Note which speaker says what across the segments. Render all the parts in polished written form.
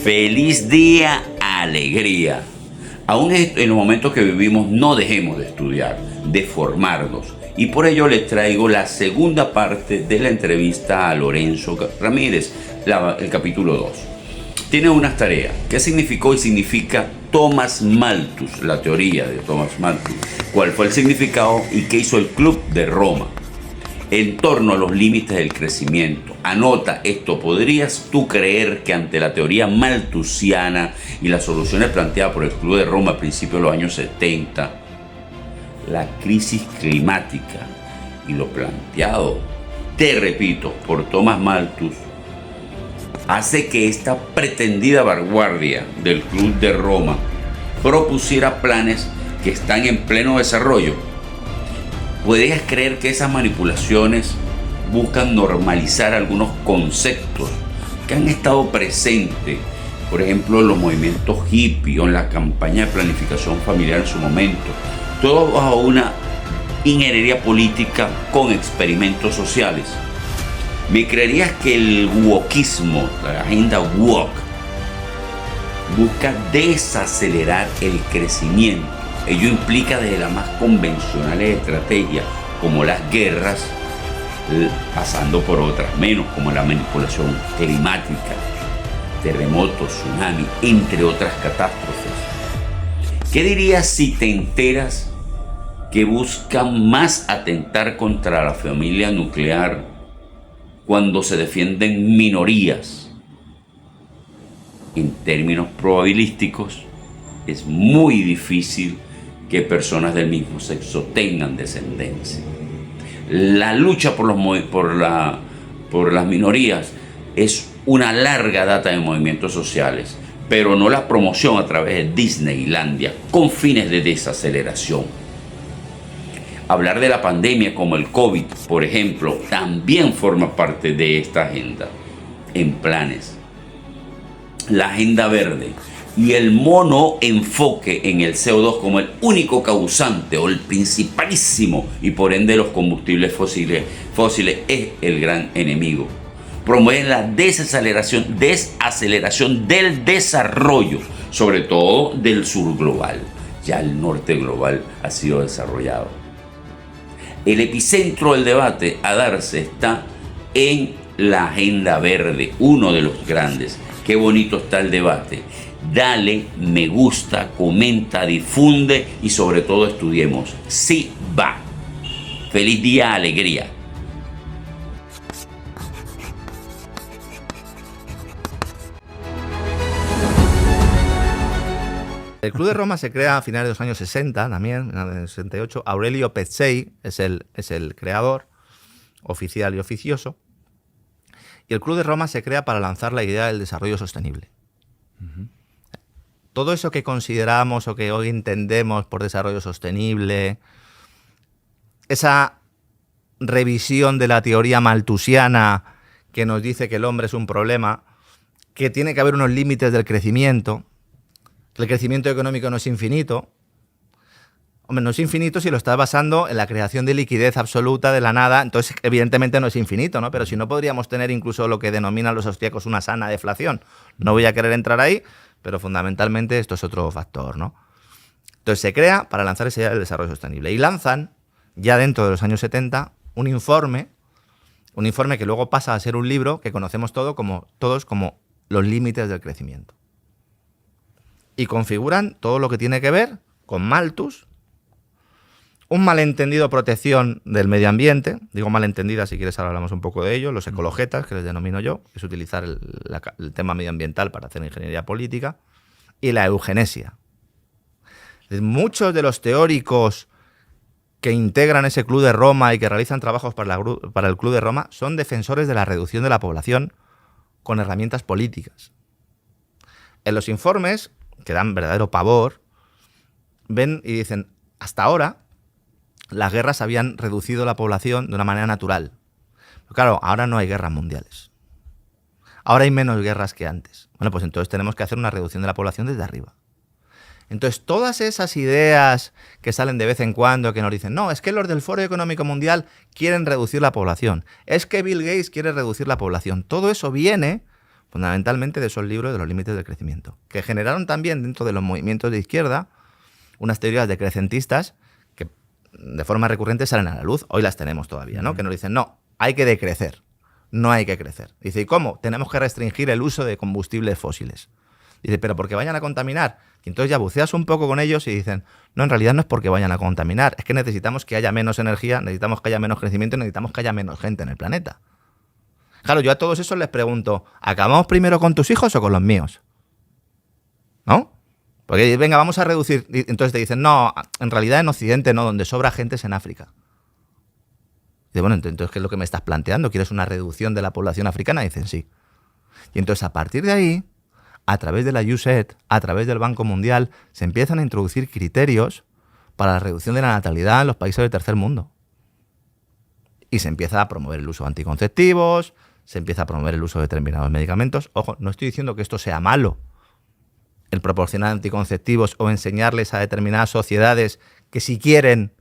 Speaker 1: Feliz día, alegría. Aún en los momentos que vivimos no dejemos de estudiar, de formarnos. Y por ello les traigo la segunda parte de la entrevista a Lorenzo Ramírez, el capítulo 2. Tiene unas tareas. ¿Qué significó y significa Thomas Malthus? La teoría de Thomas Malthus. ¿Cuál fue el significado y qué hizo el Club de Roma? En torno a los límites del crecimiento. Anota esto. ¿Podrías tú creer que ante la teoría malthusiana y las soluciones planteadas por el Club de Roma a principios de los años 70, la crisis climática y lo planteado, te repito, por Thomas Malthus, hace que esta pretendida vanguardia del Club de Roma propusiera planes que están en pleno desarrollo? ¿Podrías creer que esas manipulaciones buscan normalizar algunos conceptos que han estado presentes, por ejemplo, en los movimientos hippie o en la campaña de planificación familiar en su momento? Todo bajo una ingeniería política con experimentos sociales. ¿Me creerías que el wokismo, la agenda woke, busca desacelerar el crecimiento? Ello implica desde las más convencionales estrategias, como las guerras, pasando por otras menos, como la manipulación climática, terremotos, tsunami, entre otras catástrofes. ¿Qué dirías si te enteras que buscan más atentar contra la familia nuclear cuando se defienden minorías? En términos probabilísticos, es muy difícil que personas del mismo sexo tengan descendencia. La lucha por las minorías es una larga data de movimientos sociales, pero no la promoción a través de Disneylandia con fines de desaceleración. Hablar de la pandemia como el COVID, por ejemplo, también forma parte de esta agenda en planes. La agenda verde y el monoenfoque en el CO2 como el único causante o el principalísimo y por ende los combustibles fósiles es el gran enemigo. Promueven la desaceleración del desarrollo, sobre todo del sur global. Ya el norte global ha sido desarrollado. El epicentro del debate a darse está en la agenda verde, uno de los grandes. Qué bonito está el debate. Dale, me gusta, comenta, difunde y sobre todo estudiemos. Sí va. Feliz día, alegría.
Speaker 2: El Club de Roma se crea a finales de los años 60, también, en el 68. Aurelio Pezzei es el creador, oficial y oficioso. Y el Club de Roma se crea para lanzar la idea del desarrollo sostenible. Todo eso que consideramos o que hoy entendemos por desarrollo sostenible, esa revisión de la teoría malthusiana que nos dice que el hombre es un problema, que tiene que haber unos límites del crecimiento, que el crecimiento económico no es infinito. Hombre, no es infinito si lo estás basando en la creación de liquidez absoluta de la nada, entonces evidentemente no es infinito, ¿no? Pero si no, podríamos tener incluso lo que denominan los austríacos una sana deflación. No voy a querer entrar ahí, pero fundamentalmente esto es otro factor, ¿no? Entonces se crea para lanzar ese del desarrollo sostenible. Y lanzan, ya dentro de los años 70, un informe que luego pasa a ser un libro que conocemos todos como los límites del crecimiento. Y configuran todo lo que tiene que ver con Malthus, un malentendido protección del medio ambiente, digo malentendida, si quieres ahora hablamos un poco de ello, los ecologetas, que les denomino yo, es utilizar el tema medioambiental para hacer ingeniería política, y la eugenesia. Muchos de los teóricos que integran ese Club de Roma y que realizan trabajos para el Club de Roma son defensores de la reducción de la población con herramientas políticas. En los informes, que dan verdadero pavor, ven y dicen, hasta ahora las guerras habían reducido la población de una manera natural. Pero claro, ahora no hay guerras mundiales. Ahora hay menos guerras que antes. Bueno, pues entonces tenemos que hacer una reducción de la población desde arriba. Entonces, todas esas ideas que salen de vez en cuando, que nos dicen, no, es que los del Foro Económico Mundial quieren reducir la población, es que Bill Gates quiere reducir la población, todo eso viene fundamentalmente de esos libros de los límites del crecimiento, que generaron también dentro de los movimientos de izquierda unas teorías decrecentistas que de forma recurrente salen a la luz. Hoy las tenemos todavía, ¿no? Que nos dicen, no, hay que decrecer, no hay que crecer. Dice, ¿y cómo? Tenemos que restringir el uso de combustibles fósiles. Dice, pero porque vayan a contaminar. Y entonces ya buceas un poco con ellos y dicen, no, en realidad no es porque vayan a contaminar, es que necesitamos que haya menos energía, necesitamos que haya menos crecimiento, necesitamos que haya menos gente en el planeta. Claro, yo a todos esos les pregunto, ¿acabamos primero con tus hijos o con los míos? ¿No? Porque venga, vamos a reducir. Y entonces te dicen, no, en realidad en Occidente no, donde sobra gente es en África. Y dice, bueno, entonces, ¿qué es lo que me estás planteando? ¿Quieres una reducción de la población africana? Y dicen, sí. Y entonces a partir de ahí, a través de la USAID, a través del Banco Mundial, se empiezan a introducir criterios para la reducción de la natalidad en los países del tercer mundo. Y se empieza a promover el uso de anticonceptivos, se empieza a promover el uso de determinados medicamentos. Ojo, no estoy diciendo que esto sea malo, el proporcionar anticonceptivos o enseñarles a determinadas sociedades que si quieren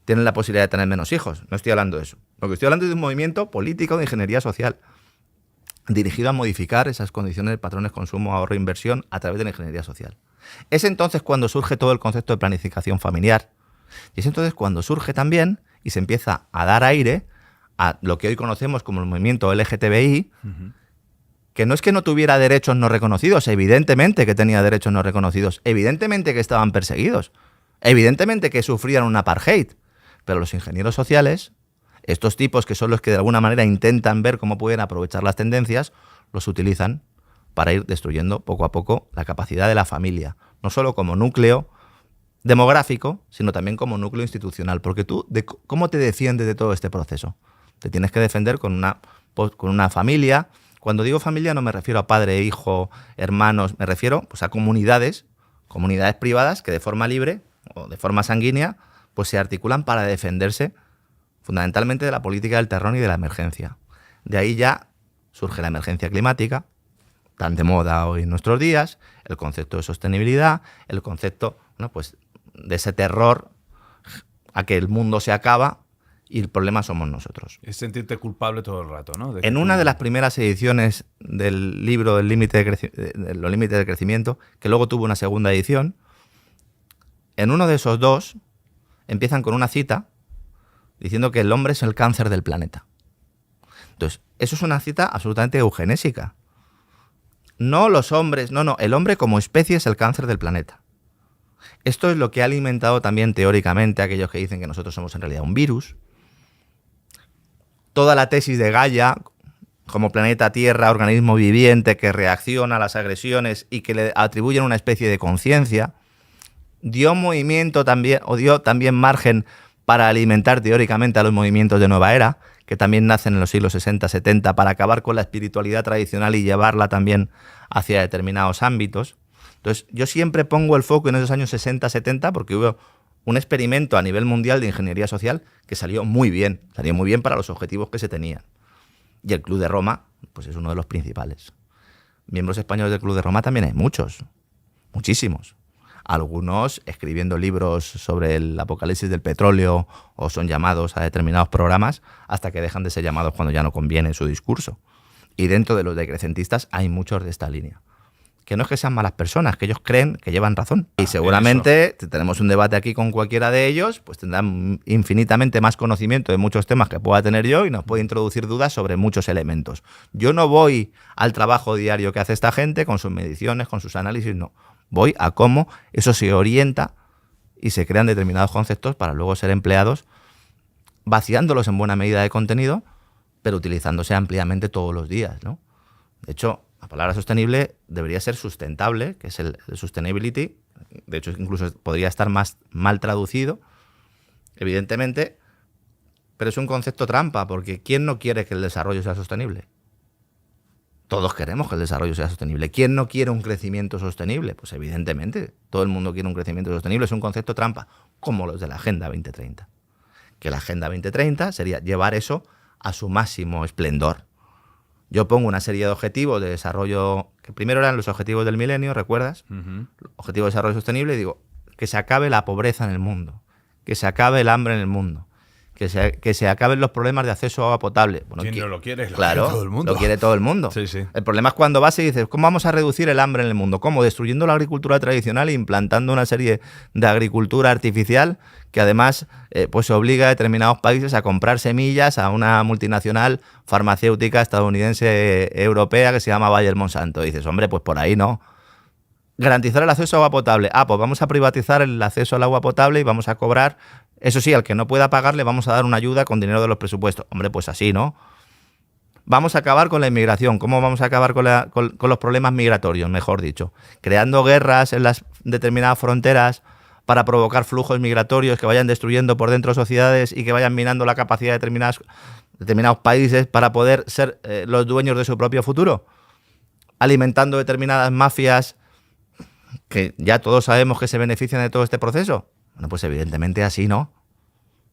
Speaker 2: tienen la posibilidad de tener menos hijos. No estoy hablando de eso. Lo que estoy hablando es de un movimiento político de ingeniería social dirigido a modificar esas condiciones de patrones de consumo, ahorro e inversión a través de la ingeniería social. Es entonces cuando surge todo el concepto de planificación familiar. Y es entonces cuando surge también y se empieza a dar aire a lo que hoy conocemos como el movimiento LGTBI, que no es que no tuviera derechos no reconocidos, evidentemente que tenía derechos no reconocidos, evidentemente que estaban perseguidos, evidentemente que sufrían un apartheid, pero los ingenieros sociales, estos tipos que son los que de alguna manera intentan ver cómo pueden aprovechar las tendencias, los utilizan para ir destruyendo poco a poco la capacidad de la familia, no solo como núcleo demográfico, sino también como núcleo institucional, porque tú, ¿cómo te defiendes de todo este proceso? Te tienes que defender con una familia. Cuando digo familia no me refiero a padre, hijo, hermanos, me refiero pues, a comunidades privadas que de forma libre o de forma sanguínea pues se articulan para defenderse fundamentalmente de la política del terror y de la emergencia. De ahí ya surge la emergencia climática, tan de moda hoy en nuestros días, el concepto de sostenibilidad, el concepto, bueno, pues, de ese terror a que el mundo se acaba y el problema somos nosotros.
Speaker 3: Es sentirte culpable todo el rato, ¿no?
Speaker 2: En una de las primeras ediciones del libro de los límites del crecimiento, que luego tuvo una segunda edición, en uno de esos dos empiezan con una cita diciendo que el hombre es el cáncer del planeta. Entonces, eso es una cita absolutamente eugenésica. No los hombres, no, el hombre como especie es el cáncer del planeta. Esto es lo que ha alimentado también teóricamente a aquellos que dicen que nosotros somos en realidad un virus. Toda la tesis de Gaia como planeta Tierra, organismo viviente que reacciona a las agresiones y que le atribuyen una especie de conciencia, dio movimiento también, o dio también margen para alimentar teóricamente a los movimientos de nueva era, que también nacen en los siglos 60-70 para acabar con la espiritualidad tradicional y llevarla también hacia determinados ámbitos. Entonces, yo siempre pongo el foco en esos años 60-70 porque hubo un experimento a nivel mundial de ingeniería social que salió muy bien para los objetivos que se tenían. Y el Club de Roma, pues es uno de los principales. Miembros españoles del Club de Roma también hay muchos, muchísimos. Algunos escribiendo libros sobre el apocalipsis del petróleo o son llamados a determinados programas hasta que dejan de ser llamados cuando ya no conviene su discurso. Y dentro de los decrecentistas hay muchos de esta línea. Que no es que sean malas personas, que ellos creen que llevan razón. Y seguramente tenemos un debate aquí con cualquiera de ellos, pues tendrán infinitamente más conocimiento de muchos temas que pueda tener yo y nos puede introducir dudas sobre muchos elementos. Yo no voy al trabajo diario que hace esta gente con sus mediciones, con sus análisis, no. Voy a cómo eso se orienta y se crean determinados conceptos para luego ser empleados, vaciándolos en buena medida de contenido, pero utilizándose ampliamente todos los días, ¿no? De hecho, la palabra sostenible debería ser sustentable, que es el sustainability. De hecho, incluso podría estar más mal traducido, evidentemente, pero es un concepto trampa, porque ¿quién no quiere que el desarrollo sea sostenible? Todos queremos que el desarrollo sea sostenible. ¿Quién no quiere un crecimiento sostenible? Pues evidentemente, todo el mundo quiere un crecimiento sostenible. Es un concepto trampa, como los de la Agenda 2030. Que la Agenda 2030 sería llevar eso a su máximo esplendor. Yo pongo una serie de objetivos de desarrollo, que primero eran los objetivos del milenio, ¿recuerdas? Objetivos de desarrollo sostenible, y digo, que se acabe la pobreza en el mundo, que se acabe el hambre en el mundo, que se acaben los problemas de acceso a agua potable. Bueno,
Speaker 3: ¿Quién no lo quiere?
Speaker 2: Claro,
Speaker 3: quiere todo el mundo.
Speaker 2: lo quiere todo el mundo.
Speaker 3: Sí, sí.
Speaker 2: El problema es cuando vas y dices, ¿cómo vamos a reducir el hambre en el mundo? ¿Cómo? Destruyendo la agricultura tradicional e implantando una serie de agricultura artificial que además pues obliga a determinados países a comprar semillas a una multinacional farmacéutica estadounidense europea que se llama Bayer Monsanto. Y dices, hombre, pues por ahí no. Garantizar el acceso a agua potable. Pues vamos a privatizar el acceso al agua potable y vamos a cobrar. Eso sí, al que no pueda pagar le vamos a dar una ayuda con dinero de los presupuestos. Hombre, pues así, ¿no? Vamos a acabar con la inmigración. ¿Cómo vamos a acabar con los problemas migratorios, mejor dicho? Creando guerras en las determinadas fronteras para provocar flujos migratorios que vayan destruyendo por dentro sociedades y que vayan minando la capacidad de determinados países para poder ser los dueños de su propio futuro. Alimentando determinadas mafias que ya todos sabemos que se benefician de todo este proceso. Bueno, pues evidentemente así no.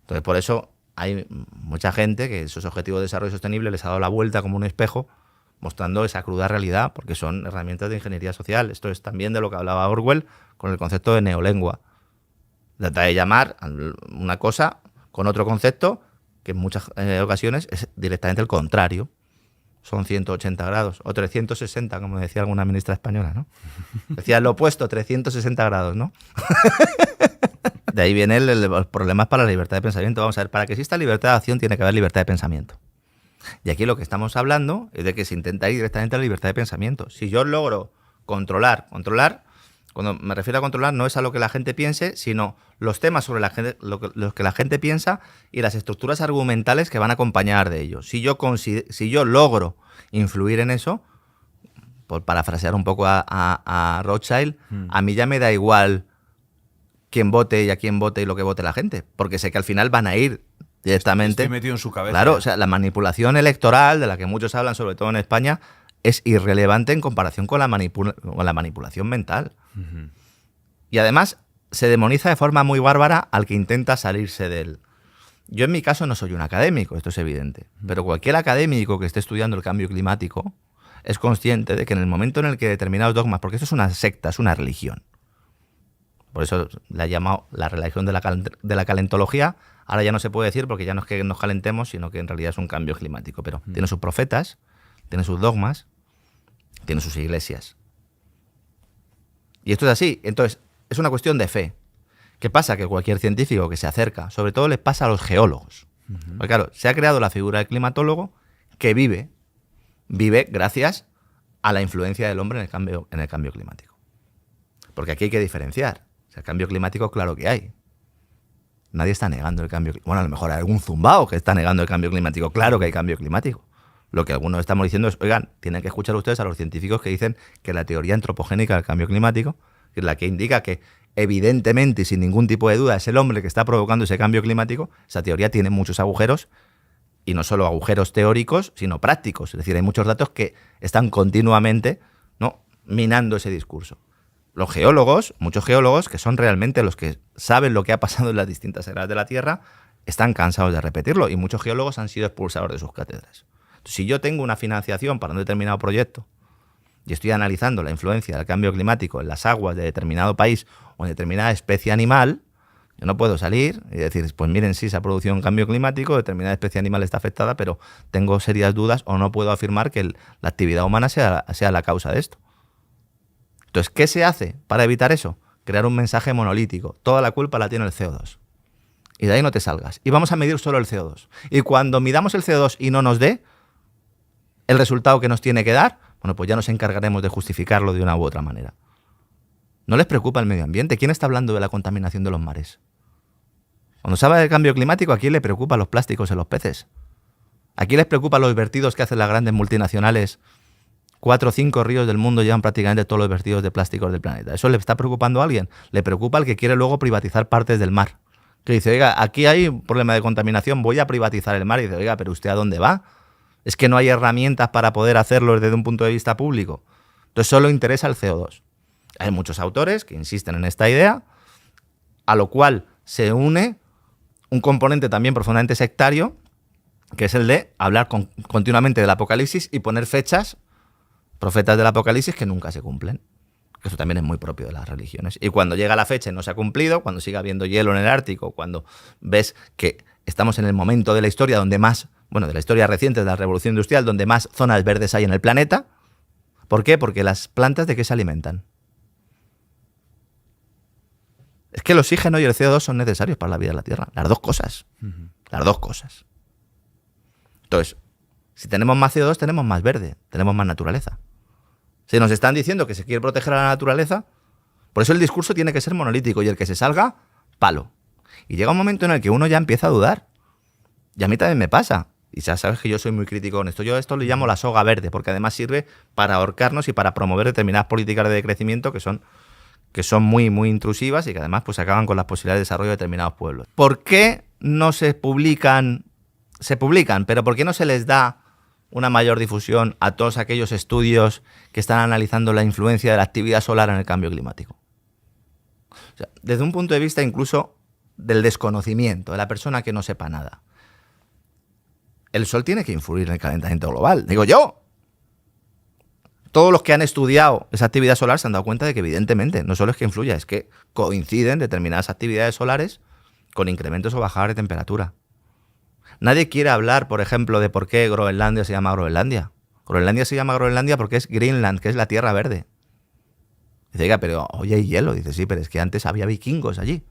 Speaker 2: Entonces, por eso hay mucha gente que esos objetivos de desarrollo sostenible les ha dado la vuelta como un espejo, mostrando esa cruda realidad, porque son herramientas de ingeniería social. Esto es también de lo que hablaba Orwell con el concepto de neolengua. Trata de llamar una cosa con otro concepto que en muchas ocasiones es directamente el contrario. Son 180 grados, o 360, como decía alguna ministra española, ¿no? Decía lo opuesto, 360 grados, ¿no? De ahí viene los problemas para la libertad de pensamiento. Vamos a ver, para que exista libertad de acción tiene que haber libertad de pensamiento. Y aquí lo que estamos hablando es de que se intenta ir directamente a la libertad de pensamiento. Si yo logro controlar, cuando me refiero a controlar no es a lo que la gente piense, sino los temas sobre los que la gente piensa y las estructuras argumentales que van a acompañar de ello. Si yo logro influir en eso, por parafrasear un poco a Rothschild, a mí ya me da igual quién vote y a quién vote y lo que vote la gente, porque sé que al final van a ir directamente.
Speaker 3: Estoy metido en su cabeza.
Speaker 2: Claro, o sea, la manipulación electoral, de la que muchos hablan, sobre todo en España, es irrelevante en comparación con la manipulación mental. Uh-huh. Y además se demoniza de forma muy bárbara al que intenta salirse de él. Yo en mi caso no soy un académico, esto es evidente, pero cualquier académico que esté estudiando el cambio climático es consciente de que en el momento en el que determinados dogmas, porque esto es una secta, es una religión, por eso la he llamado la religión de la calentología. Ahora ya no se puede decir porque ya no es que nos calentemos, sino que en realidad es un cambio climático. Pero tiene sus profetas, tiene sus dogmas, tiene sus iglesias. Y esto es así. Entonces, es una cuestión de fe. ¿Qué pasa? Que cualquier científico que se acerca, sobre todo les pasa a los geólogos. Uh-huh. Porque claro, se ha creado la figura del climatólogo que vive gracias a la influencia del hombre en el cambio climático. Porque aquí hay que diferenciar. O sea, el cambio climático, claro que hay. Nadie está negando el cambio climático. Bueno, a lo mejor hay algún zumbao que está negando el cambio climático. Claro que hay cambio climático. Lo que algunos estamos diciendo es, oigan, tienen que escuchar ustedes a los científicos que dicen que la teoría antropogénica del cambio climático, que es la que indica que evidentemente y sin ningún tipo de duda es el hombre que está provocando ese cambio climático, esa teoría tiene muchos agujeros, y no solo agujeros teóricos, sino prácticos. Es decir, hay muchos datos que están continuamente, ¿no?, minando ese discurso. Los geólogos, muchos geólogos, que son realmente los que saben lo que ha pasado en las distintas eras de la Tierra, están cansados de repetirlo, y muchos geólogos han sido expulsados de sus cátedras. Entonces, si yo tengo una financiación para un determinado proyecto y estoy analizando la influencia del cambio climático en las aguas de determinado país o en determinada especie animal, yo no puedo salir y decir, pues miren, sí se ha producido un cambio climático, determinada especie animal está afectada, pero tengo serias dudas o no puedo afirmar que la actividad humana sea la causa de esto. Entonces, ¿qué se hace para evitar eso? Crear un mensaje monolítico. Toda la culpa la tiene el CO2. Y de ahí no te salgas. Y vamos a medir solo el CO2. Y cuando midamos el CO2 y no nos dé el resultado que nos tiene que dar, bueno, pues ya nos encargaremos de justificarlo de una u otra manera. ¿No les preocupa el medio ambiente? ¿Quién está hablando de la contaminación de los mares? Cuando se habla del cambio climático, ¿a quién le preocupan los plásticos en los peces? ¿A quién les preocupan los vertidos que hacen las grandes multinacionales? 4 o 5 ríos del mundo llevan prácticamente todos los vertidos de plásticos del planeta. ¿Eso le está preocupando a alguien? Le preocupa al que quiere luego privatizar partes del mar. Que dice, oiga, aquí hay un problema de contaminación, voy a privatizar el mar. Y dice, oiga, pero ¿usted a dónde va? Es que no hay herramientas para poder hacerlo desde un punto de vista público. Entonces solo interesa el CO2. Hay muchos autores que insisten en esta idea, a lo cual se une un componente también profundamente sectario, que es el de hablar continuamente del apocalipsis y poner fechas, profetas del apocalipsis, que nunca se cumplen. Eso también es muy propio de las religiones. Y cuando llega la fecha y no se ha cumplido, cuando siga habiendo hielo en el Ártico, cuando ves que estamos en el momento de la historia donde más, bueno, de la historia reciente de la revolución industrial, donde más zonas verdes hay en el planeta. ¿Por qué? Porque las plantas, ¿de qué se alimentan? Es que el oxígeno y el CO2 son necesarios para la vida de la Tierra. Las dos cosas. Las dos cosas. Entonces, si tenemos más CO2, tenemos más verde, tenemos más naturaleza. Si nos están diciendo que se quiere proteger a la naturaleza, por eso el discurso tiene que ser monolítico y el que se salga, palo. Y llega un momento en el que uno ya empieza a dudar. Y a mí también me pasa. Y ya sabes que yo soy muy crítico con esto. Yo esto le llamo la soga verde, porque además sirve para ahorcarnos y para promover determinadas políticas de decrecimiento que son muy, muy intrusivas y que además pues acaban con las posibilidades de desarrollo de determinados pueblos. ¿Por qué no se publican? Se publican, pero ¿por qué no se les da una mayor difusión a todos aquellos estudios que están analizando la influencia de la actividad solar en el cambio climático? O sea, desde un punto de vista incluso del desconocimiento, de la persona que no sepa nada. El sol tiene que influir en el calentamiento global, digo yo. Todos los que han estudiado esa actividad solar se han dado cuenta de que evidentemente no solo es que influya, es que coinciden determinadas actividades solares con incrementos o bajadas de temperatura. Nadie quiere hablar, por ejemplo, de por qué Groenlandia se llama Groenlandia. Groenlandia se llama Groenlandia porque es Greenland, que es la tierra verde. Dice, oiga, pero hoy hay hielo. Dice, sí, pero es que antes había vikingos allí.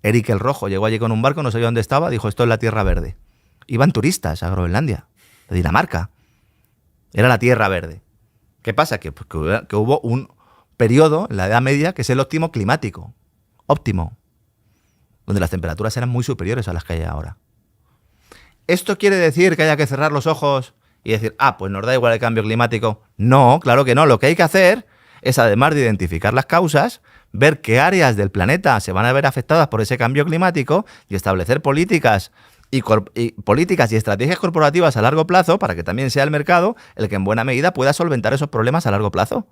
Speaker 2: Eric el Rojo llegó allí con un barco, no sabía dónde estaba, dijo, esto es la tierra verde. Iban turistas a Groenlandia, de Dinamarca. Era la tierra verde. ¿Qué pasa? Que hubo un periodo en la Edad Media que es el óptimo climático. Óptimo. Donde las temperaturas eran muy superiores a las que hay ahora. ¿Esto quiere decir que haya que cerrar los ojos y decir, pues nos da igual el cambio climático? No, claro que no. Lo que hay que hacer es, además de identificar las causas, ver qué áreas del planeta se van a ver afectadas por ese cambio climático y establecer políticas y estrategias corporativas a largo plazo para que también sea el mercado el que en buena medida pueda solventar esos problemas a largo plazo.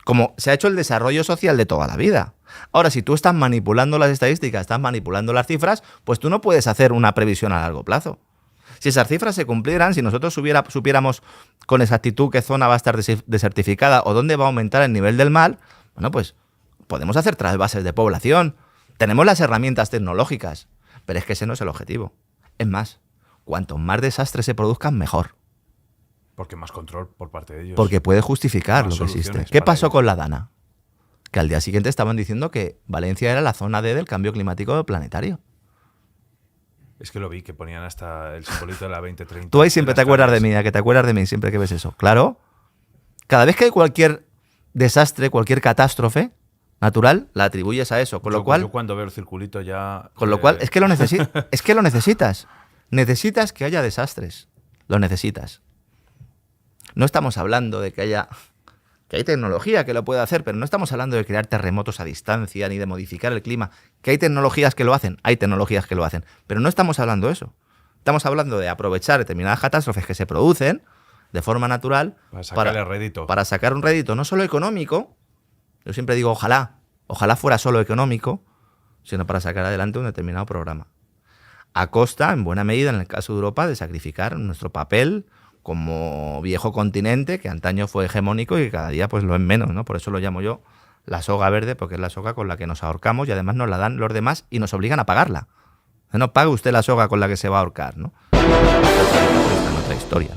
Speaker 2: Como se ha hecho el desarrollo social de toda la vida. Ahora, si tú estás manipulando las estadísticas, estás manipulando las cifras, pues tú no puedes hacer una previsión a largo plazo. Si esas cifras se cumplieran, si nosotros supiéramos con exactitud qué zona va a estar desertificada o dónde va a aumentar el nivel del mar, bueno, pues podemos hacer trasvases de población. Tenemos las herramientas tecnológicas, pero es que ese no es el objetivo. Es más, cuanto más desastres se produzcan, mejor.
Speaker 3: Porque más control por parte de ellos.
Speaker 2: Porque puede justificar
Speaker 3: Más
Speaker 2: lo que existe.
Speaker 3: soluciones
Speaker 2: ¿Qué
Speaker 3: para
Speaker 2: pasó
Speaker 3: ello.
Speaker 2: con la Dana? Que al día siguiente estaban diciendo que Valencia era la zona D del cambio climático planetario.
Speaker 3: Es que lo vi, que ponían hasta el simbolito de la 2030.
Speaker 2: Tú ahí siempre te acuerdas de mí, a que te acuerdas de mí siempre que ves eso. Claro. Cada vez que hay cualquier desastre, cualquier catástrofe natural, la atribuyes a eso. Con lo cual,
Speaker 3: yo cuando veo el circulito ya...
Speaker 2: es que lo necesitas. Necesitas que haya desastres. Lo necesitas. No estamos hablando de que hay tecnología que lo puede hacer, pero no estamos hablando de crear terremotos a distancia ni de modificar el clima. ¿Que hay tecnologías que lo hacen? Hay tecnologías que lo hacen. Pero no estamos hablando de eso. Estamos hablando de aprovechar determinadas catástrofes que se producen de forma natural para sacar un rédito no solo económico. Yo siempre digo ojalá fuera solo económico, sino para sacar adelante un determinado programa. A costa, en buena medida, en el caso de Europa, de sacrificar nuestro papel como viejo continente que antaño fue hegemónico y que cada día pues lo es menos, ¿no? Por eso lo llamo yo la soga verde, porque es la soga con la que nos ahorcamos y además nos la dan los demás y nos obligan a pagarla. No pague usted la soga con la que se va a ahorcar, ¿no? Esta es otra historia.